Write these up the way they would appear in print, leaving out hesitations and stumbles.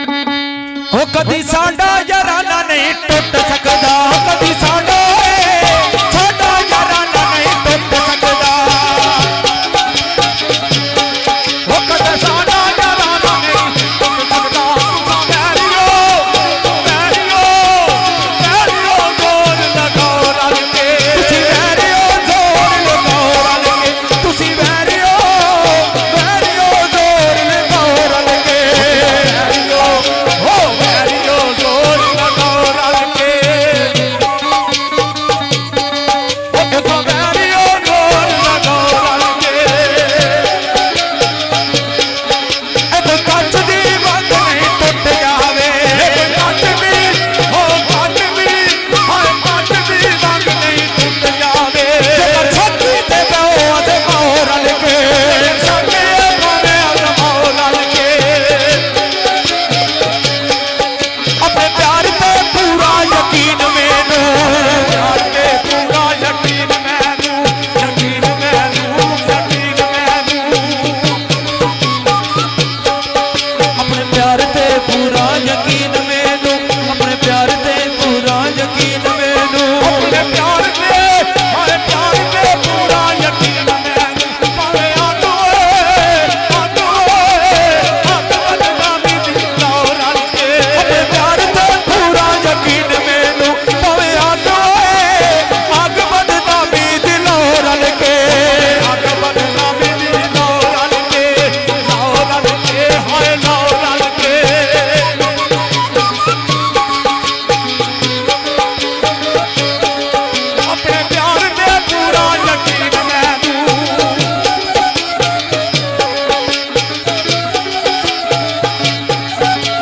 हो कदी साडा याराना नहीं टुट सकदा, कदी साडा याराना नहीं टुट सकदा। हो कदी साडा याराना नहीं टुट सकदा। तुसां वैरियो वैरियो वैरियो जोर लगाओ रल के, तुसीं वैरियो जोर लगाओ रल के, तुसीं वैरियो वैरियो जोर लगाओ रल के, वैरियो हो वैरियो जोर लगाओ रल के, हो तुसां वैरियो जोर लगाओ रल के। एक कंच दी वंग नहीं टुट जावे, एक कंच भी हो कंच भी हाय कंच दी वंग नहीं टुट जावे। जेकर छत्ती ते पाओ ते पाओ रल के, सके भावे अजमाओ रल के। अपने प्यार पे पूरा यकीन मैनू, प्यार पे पूरा यकीन मैनू, यकीन मैनू, यकीन मैनू। अपने प्यार ते पूरा यकीन मैनू, अपने प्यार ते पूरा यकीन मैनू, अपने प्यार ते हाय प्यार ते पूरा यकीन मैनू। भावे आटो हथ बदनामी दी लाओ रल के, अपने प्यार ते पूरा यकीन मैनू। भावे आटो अग बदनामी दी लाओ रल के, अग बदनामी दी लाओ रल के, लाओ रल के हाय लाओ रल के। अपने प्यार ते पूरा यकीन मैनू।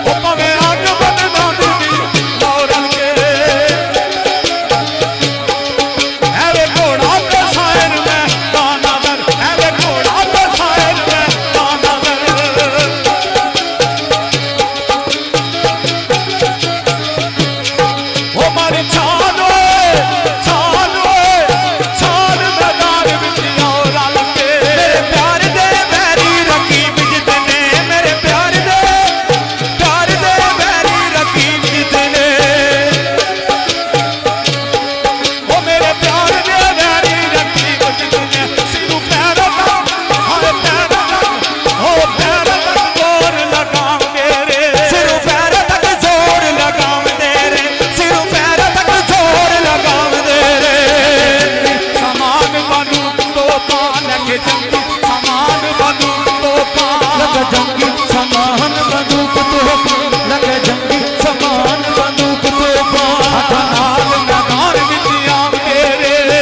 ओ भावे अग बदनामी दी लाओ रल के। ऐवे घोड़ा ते सायर में ताना दर, ऐवे घोड़ा ते सायर में ताना दर। ओ मारी छाल ओए छाल मैदान विच आओ रल के। मेरे प्यार दे वैरी रकीब जितने, मेरे प्यार दे वैरी रकीब जितने। ओ मेरे प्यार दे वैरी रकीब जितने। सिरू पैरों तक हाय पैरों तक हो पैरों तक जोर लगाओ मेरे, सिरू पैरों तक जोर लगाओ तेरे, सिरू पैरों तक जोर लगाओ तेरे। समान बनू तो पा लगे जंगी, समान बनू तो पा लगे जंगी, समान बंदूक तो लगे जंगी, समान बंदूक तो पा। हथ नाल मैदान विच आव तेरे,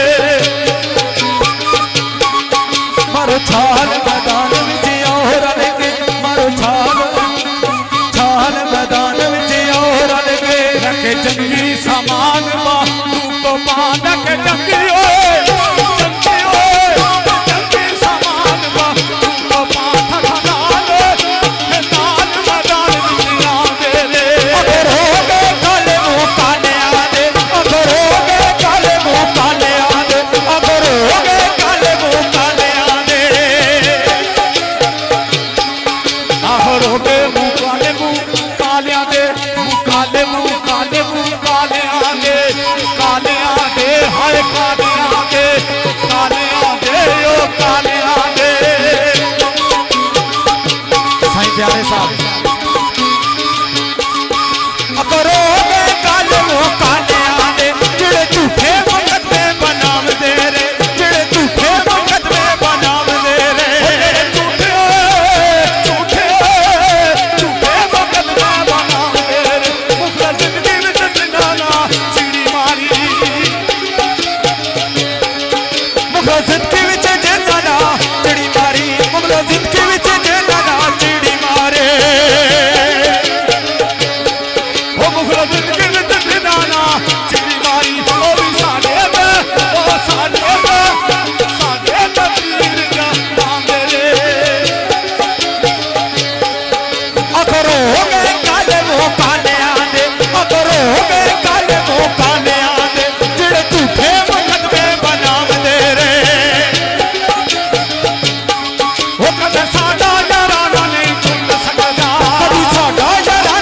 मारो छाल मैदान विच आओ रल के, मारो छाल मैदान विच आओ रल के। लगे जंगी समान